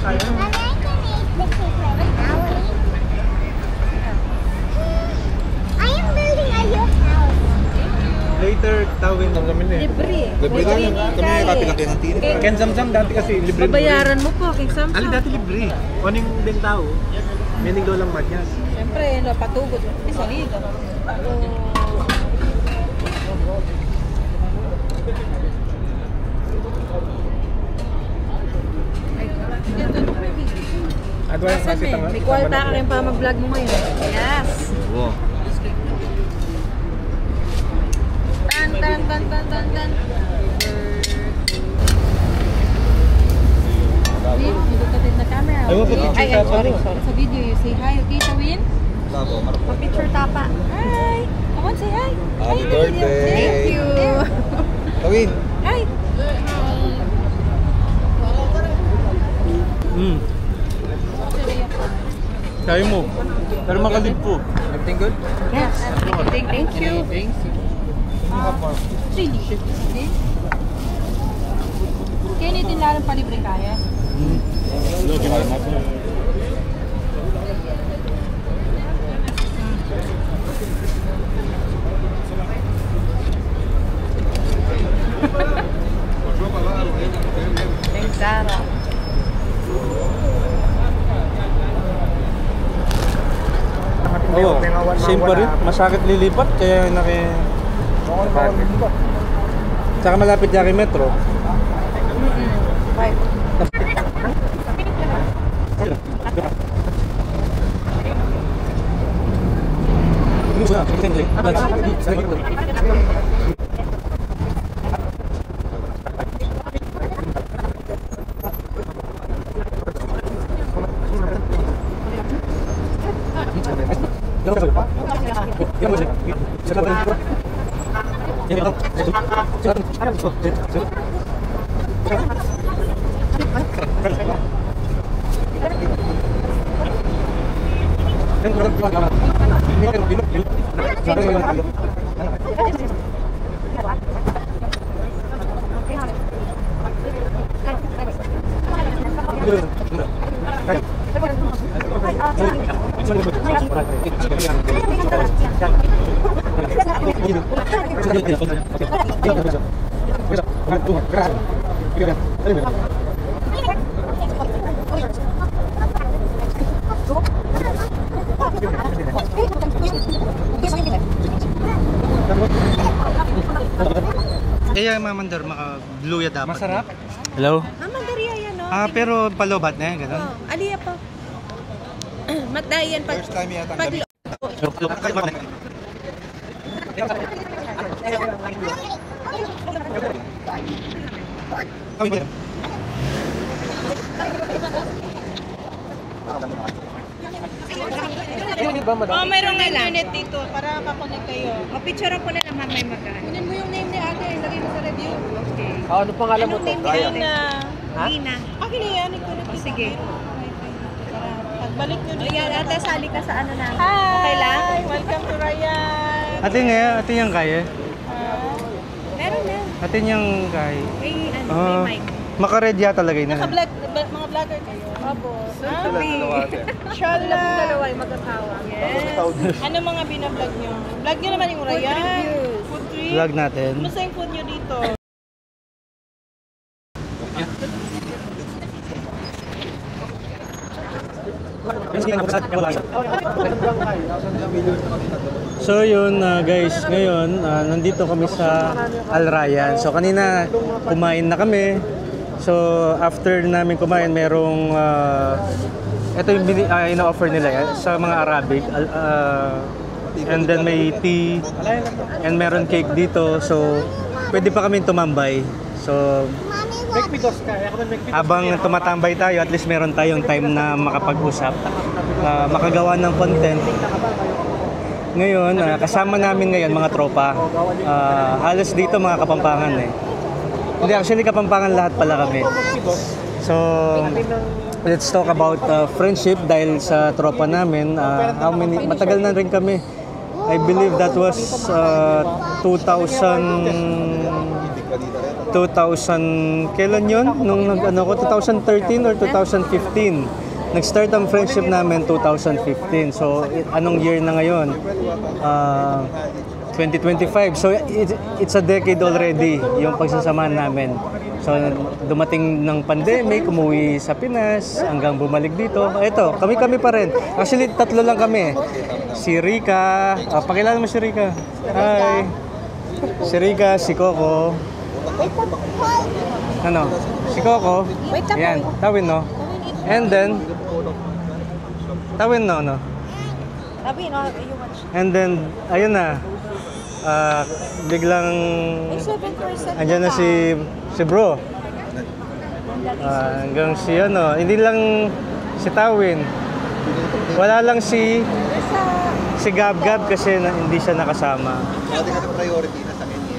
kaya. I am building a your house. Later, tawin lang kami eh. Libre. Libre lang yun. Kami kapilaki ng tiri. Ken Samsam dati kasi libre. Babayaran mo po kay Samsung. Ali dati libre. Kuning din tao. May niglo lang madyas. Siyempre, patugod. Isa liga. Adwa yung kasi tanga. May kwalta ka rin pa mag-vlog mo ngayon. Yes. Oo. Tan, tan, tan, tan, tan, tan. Nilututin na camera. Ay, mapapicture tapa sorry. mo. Sa video, you say hi. Okay, Tawin? Tabo, marap. Pa-picture tapa. Hi. Come on, say hi. Happy Hi in the video. birthday. Thank you. Tawin. Hi. Kaya mo. Pero makalib po. Everything good? Yes. Thank you. Thanks. Chili. Kaya nitin lang palibre kaya? Look at my Thanks, Sarah. Oo, same pa rin. Masakit lilipat, kaya Tsaka malapit niya kay Metro. Bye. Kaya mamandar maka-blue ya dapat. Masarap? Hello? Mandariya yan, no? Pero palobat na yan, gano'n? Aliya pa. Magdayan pag... First time yata Pag... kami. Mayroong internet dito para makakonect kayo. Picture ko na lang mamay magkano. Kunin mo yung name ni ate, lagay mo sa review. Okay. Ano pangalan mo? Anong name ni Lina? Ha? Lina. Okay na yan, i-connect dito. Sige. Pagbalik nyo dito. Ayan, ate, sali ka sa ano na. Hi! Okay lang? Welcome to Ryan. Ate niyang kaya? Meron na. Ate niyang kaya? May mic. Makaredya talaga yun. Naka-vlog, mga vlogger kayo? Opo. Inshallah. Dalawa yung mag-asawa. Yes. Ano mga binablog nyo? Vlog nyo naman yung Ryan. Food trip. Vlog natin. Kumusta yung food nyo dito? So yun guys, ngayon nandito kami sa Al Rayyan. So kanina kumain na kami. So after namin kumain, merong ito yung ino-offer nila yan sa mga Arabic. And then may tea and meron cake dito. So pwede pa kami tumambay. So habang tumatambay tayo, at least meron tayong time na makapag-usap, makagawa ng content. Ngayon, kasama namin ngayon mga tropa. Halos dito mga Kapampangan eh. Hindi, actually Kapampangan lahat pala kami. So, let's talk about friendship dahil sa tropa namin. Matagal na rin kami. I believe that was 2000... 2000, kailan yun? Nung ano ko, 2013 or 2015. Nag-start ang friendship namin 2015. So, anong year na ngayon? 2025. So, it's a decade already yung pagsasamahan namin. So, dumating ng pandemic, umuwi sa Pinas, hanggang bumalik dito. Ito, kami-kami pa rin. Actually, 3 lang kami. Si Rika, pakilala mo si Rika. Hi. Si Rika, si Coco. Ano? Si Coco. Yan, Tawin, no? And then, Tawin, no? Sabi, no, you watch. And then, ayun na. Biglang, 7% andyan na si bro. Hanggang si ano, hindi lang si Tawin. Wala lang si Gab-Gab kasi hindi siya nakasama. Dati kasi priority na sa kanya.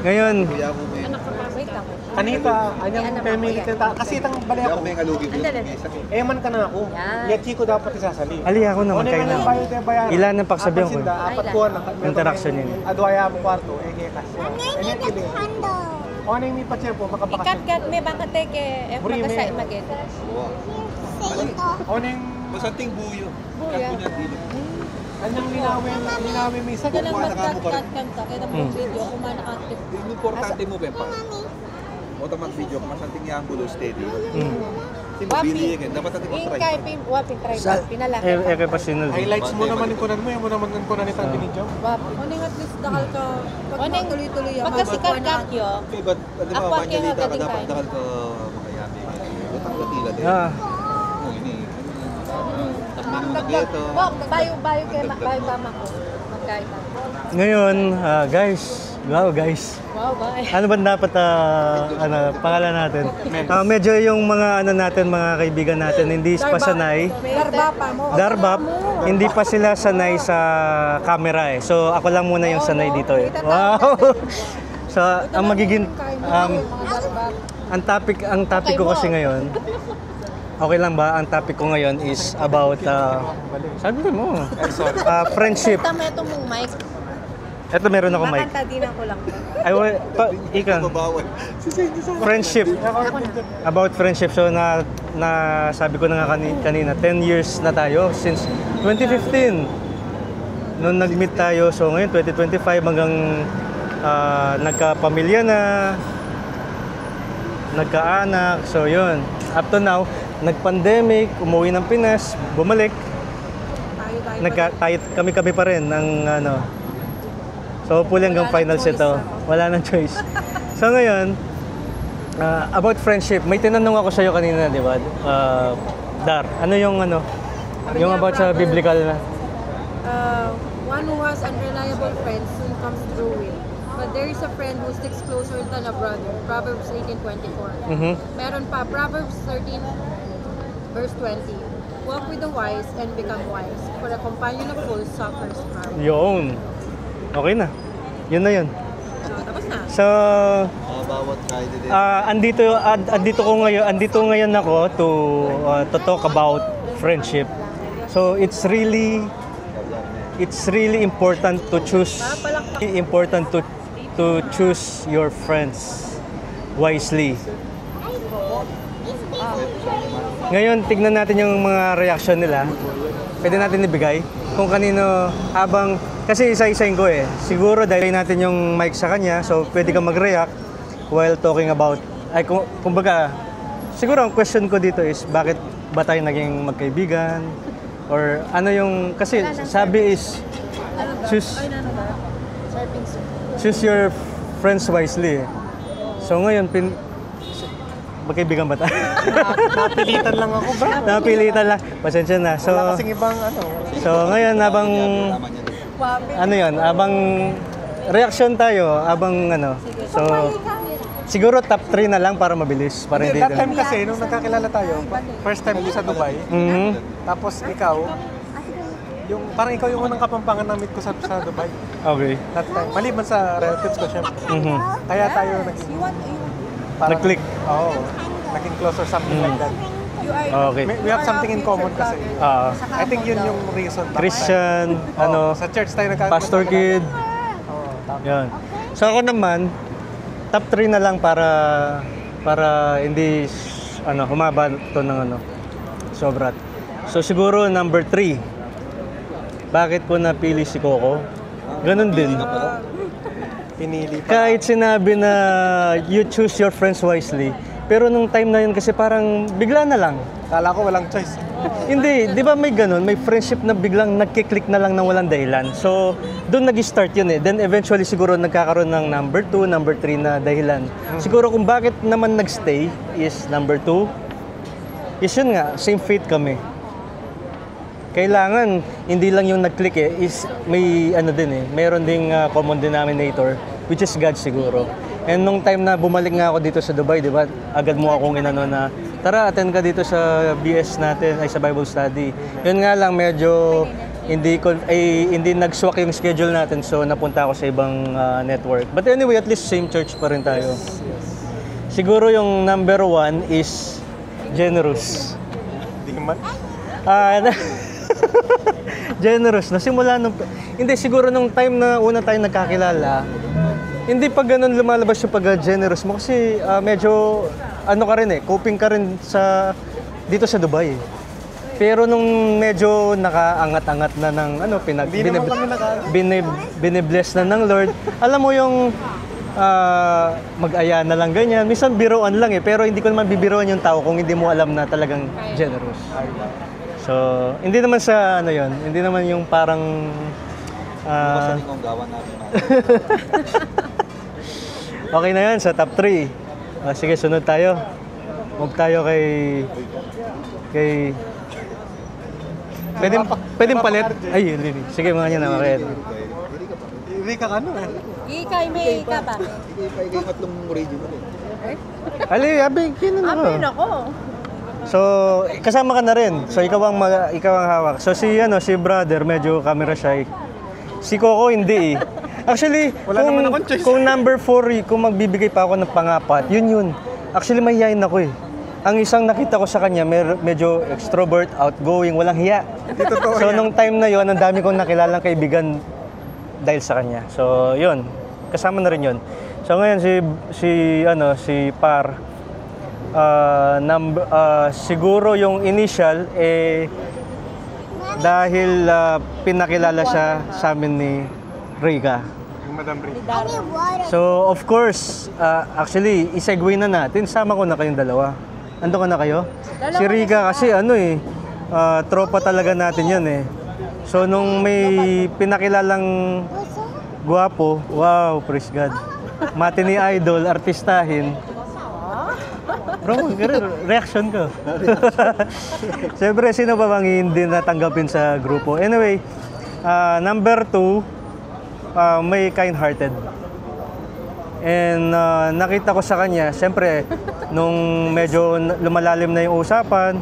Ngayon, Kuya ako may... Wait lang. Kanita, anyang family ka kasi itang bali Kuya ako. ako may kalugi ko. Eh man ka na ako. Yan chiko dapat isasali. ali ako naman kayo na. Ilan ang pagsabihan ko? Apat ko na. Interaction yun. Adwaya mo kwarto, eh kaya kasi. Ang ngayon may candle. O ano yung may pachepo, makabakas. Ikat-kat may bangka teke, magkasay maged. Say ito. O ano yung Masanting buyo. Buya. anyang linawin may isa. Ito lang Kuha na ka mo pa rin. magkat-kat-kat kaya ng video, kumana ka. Yung importante mo, Bempa. O tamang video, masanting yung angulo steady. Bili yan. Dapat natin Yung matry. kay waping try pinalaki. Eke pa sinul. Highlights mo naman yung kunan mo, yung mo naman yung kunan itang binidyo. Wapi. Oning at least dakal ka Oning tuloy-tuloy pagkasikat-kat yo. Okay, but di ba, Ako, banjalita ka, kaya dapat gating dakal ka makayami. Itang latila din. Oh, ini. Dito. Bayo bayo mama ko. Magkain ako. Ngayon, guys. Wow, guys. Wow, bye. Ano ba dapat pangalan natin? Medyo yung mga natin, mga kaibigan natin, hindi pa sanay. Darbapa mo. Darbap, hindi pa sila sanay sa camera eh. So ako lang muna yung sanay dito eh. Wow. So ang magiging ang topic ko kasi ngayon. Okay lang ba? Ang topic ko ngayon is about sabi mo. Friendship. Tama ito mong mic. Ito meron ako mic. Makanta din ako lang. Ay, ika. Mabawal. Friendship. About friendship. So sabi ko na nga kanina, 10 years na tayo since 2015. Noon nag-meet tayo. So ngayon 2025 hanggang nagkapamilya na, nagkaanak. So yun. Up to now, nag-pandemic, umuwi ng Pinas, bumalik. Kami pa rin ng So, hopefully hanggang finals ito. Wala nang choice. So, ngayon, about friendship, may tinanong ako sa'yo kanina, di ba? Dar, ano yung yung about sa biblical na? One who has unreliable friends soon comes through with. But there is a friend who sticks closer than a brother. Proverbs 18:24. Meron pa, Proverbs 13, verse 20. Walk with the wise and become wise, for a companion of fools suffers harm. Yun. Okay na. Yun na yun. Tapos na. So, Bawat kayo din. andito ngayon ako to talk about friendship. So, it's really important to choose your friends wisely. Ngayon, tignan natin yung mga reaction nila. Pwede natin ibigay kung kanino kasi isa-isahin ko eh. Siguro dahil natin yung mic sa kanya, so pwede ka mag-react while talking about, kumbaga, siguro ang question ko dito is, bakit ba tayo naging magkaibigan? Or ano yung, kasi sabi is, choose your friends wisely. So ngayon, magkaibigan ba tayo? Napilitan lang ako, bro. Napilitan lang. Pasensya na. So, Wala kasing ibang so ngayon, habang reaction tayo, so, siguro top 3 na lang para mabilis. Para hindi That time kasi, nung nagkakilala tayo, first time ko sa Dubai, tapos ikaw, parang ikaw yung unang kapampangan na meet ko sa Dubai. Okay. That time, maliban sa relatives ko syempre. Kaya tayo naging, Nag-click. Oo. Naging close or something like that. Okay. We have something in common kasi. I think yun yung reason. Christian, Sa church tayo Pastor Kid. Oo, tama. Yan. So ako naman, top 3 na lang para hindi humaba to ng sobra. So siguro number 3. Bakit ko napili si Coco? Ganun din. Pinili pa. Kahit sinabi na you choose your friends wisely, pero nung time na yun kasi parang bigla na lang. Kala ko walang choice. Hindi, di ba may ganun? May friendship na biglang nagkiklik na lang ng walang dahilan. So, doon nag-start yun eh. Then eventually siguro nagkakaroon ng number 2, number 3 na dahilan. Siguro kung bakit naman nagstay is number 2, is yun nga, same faith kami. Kailangan, hindi lang yung nag-click eh, is may mayroon ding common denominator, which is God siguro. And nung time na bumalik nga ako dito sa Dubai, di ba, agad mo akong inano na, tara, attend ka dito sa BS natin, ay sa Bible study. Yun nga lang, medyo hindi nag-swak yung schedule natin, so napunta ako sa ibang network. But anyway, at least same church pa rin tayo. Siguro yung number 1 is generous. Hindi ka man. Generous. Nasimula hindi, siguro nung time na una tayo nagkakilala, hindi pa ganun lumalabas yung pag-generous mo kasi medyo ka rin coping ka rin dito sa Dubai. Pero nung medyo nakaangat-angat na ng binibless na ng Lord, alam mo yung mag-aya na lang ganyan. Minsan biroan lang pero hindi ko naman bibiroan yung tao kung hindi mo alam na talagang generous. So, hindi naman sa hindi naman yung parang Kasi kung gawa namin. Okay na yan sa top 3. Sige, sunod tayo. Move tayo kay Pwedeng palit? Ay, Lili. Sige, mga niya na makit. Hindi ka Ikay, may ka ba? Ikaw tatlong original eh. Ali, abi, kinan ako. Ako. So, kasama ka na rin. So, ikaw ang hawak. So, si brother, medyo camera shy. Si Coco, hindi eh. Actually, Wala naman akong choice. kung number 4, kung magbibigay pa ako ng pangapat, yun. Actually, mahihayin ako eh. Ang isang nakita ko sa kanya, medyo extrovert, outgoing, walang hiya. So, nung time na yon, ang dami kong nakilalang kaibigan dahil sa kanya. So, yun. Kasama na rin yun. So, ngayon, si Par, siguro yung initial, dahil pinakilala siya sa amin ni Rika. Madam Ray. I need water. So, of course, actually, isegue na natin. Sama ko na kayong dalawa. Ando ka na kayo? Si Rika kasi tropa talaga natin yan eh. So, nung may pinakilalang gwapo, wow, praise God. Mati ni idol, artistahin. Bro, reaction ko. Siyempre, sino ba bang hindi natanggapin sa grupo? Anyway, number 2, may kind-hearted. And nakita ko sa kanya, siyempre, nung medyo lumalalim na yung usapan,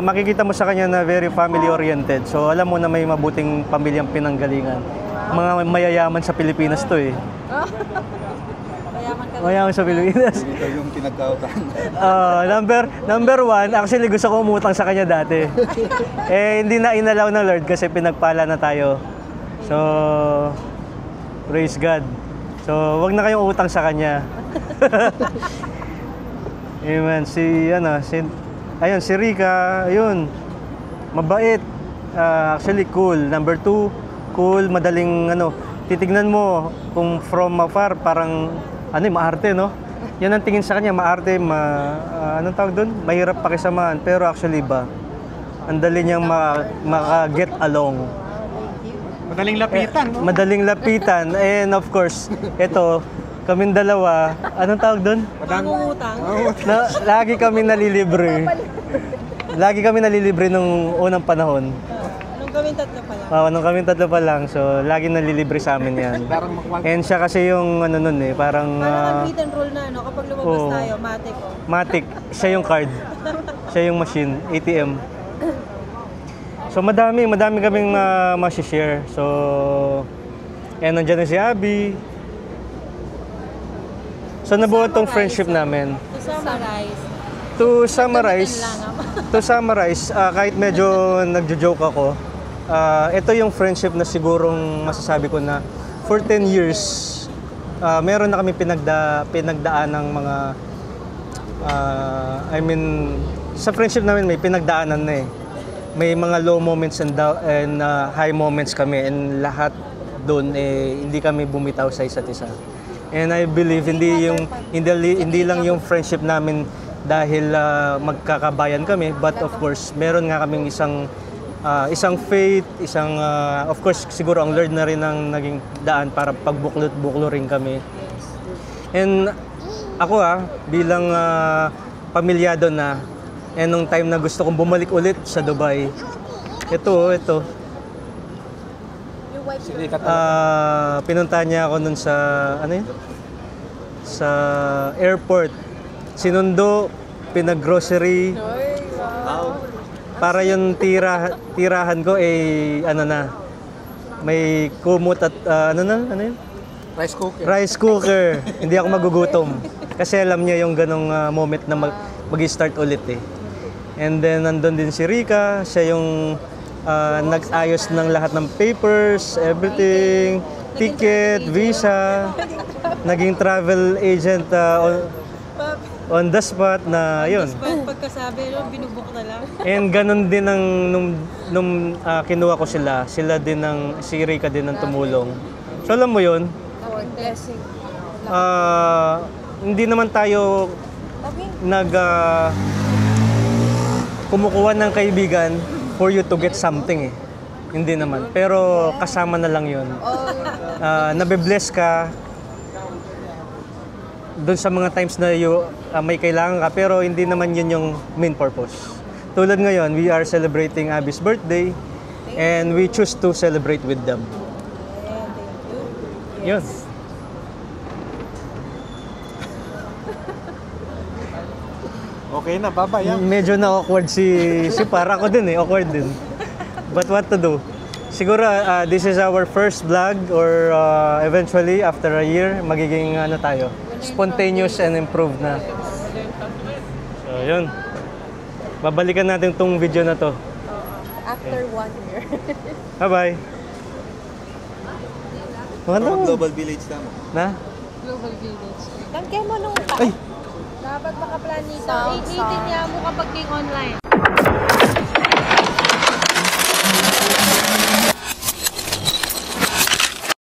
makikita mo sa kanya na very family-oriented. So, alam mo na may mabuting pamilyang pinanggalingan. Mga mayayaman sa Pilipinas to eh. Mayaman sa Pilipinas. Ito yung pinagkautan. Number 1, actually gusto ko umutang sa kanya dati. Hindi na inalaw ng Lord kasi pinagpala na tayo. So, praise God. So, wag na kayong utang sa kanya. Amen. Si Rika, ayun. Mabait. Actually cool. Number 2, cool, madaling titignan mo kung from afar parang maarte, no? Yan ang tingin sa kanya, maarte, anong tawag doon? Mahirap pakisamahan, pero actually ang dali niyang maka-get along. Madaling lapitan, no? Madaling lapitan. And of course, ito, kaming dalawa, anong tawag doon? Mangungutang. Lagi kami nalilibre. Lagi kami nalilibre nung unang panahon. Nung kami tatlo pa lang. Nung kami tatlo pa lang, so lagi nalilibre sa amin yan. And siya kasi yung parang... Parang unwritten rule na, kapag lumabas tayo, matik ko. Matic, siya yung card. Siya yung machine, ATM. So madami kaming ma-share. So, nandiyan na si Abby. So nabuo tong friendship namin. To summarize, kahit medyo nagjo-joke ako, ito yung friendship na sigurong masasabi ko na for 10 years meron na kami pinagdaan ng mga sa friendship namin may pinagdaanan na eh. May mga low moments and high moments kami, and lahat doon hindi kami bumitaw sa isa't isa. And I believe hindi lang yung friendship namin dahil magkakabayan kami, but of course meron nga kaming isang faith, of course siguro ang Lord na rin ang naging daan para pagbuklot-buklo rin kami. And ako bilang pamilyado na, and nung time na gusto kong bumalik ulit sa Dubai, ito. Pinuntahan niya ako nun sa, sa airport. Sinundo, pinag-grocery. Para yung tirahan ko may kumot at rice cooker. Hindi ako magugutom. Kasi alam niya yung ganong moment na mag-start ulit eh. And then nandun din si Rika, siya yung nag-ayos ng lahat ng papers, everything, ticket, visa, naging travel agent on the spot na yun. Pagkasabi, binubok na lang. And ganun din nung kinuha ko sila din si Rika din ang tumulong. So alam mo yun, Blessing. hindi naman tayo kumukuha ng kaibigan for you to get something eh. Hindi naman. Pero kasama na lang yun. Nabe-bless ka doon sa mga times na may kailangan ka, pero hindi naman yun yung main purpose. Tulad ngayon, we are celebrating Abby's birthday and we choose to celebrate with them. Yun. Okay na, bye-bye. Medyo na-awkward si para ko din eh, awkward din. But what to do? Siguro this is our first vlog, or eventually after a year magiging tayo, spontaneous and improved na. So yun. Babalikan natin tong video na to. After 1 year. Bye-bye. Global Village tama. Na? Global Village. Tangke mo nung Ay! dapat makaplan nito. 18 niya mo kapag king online.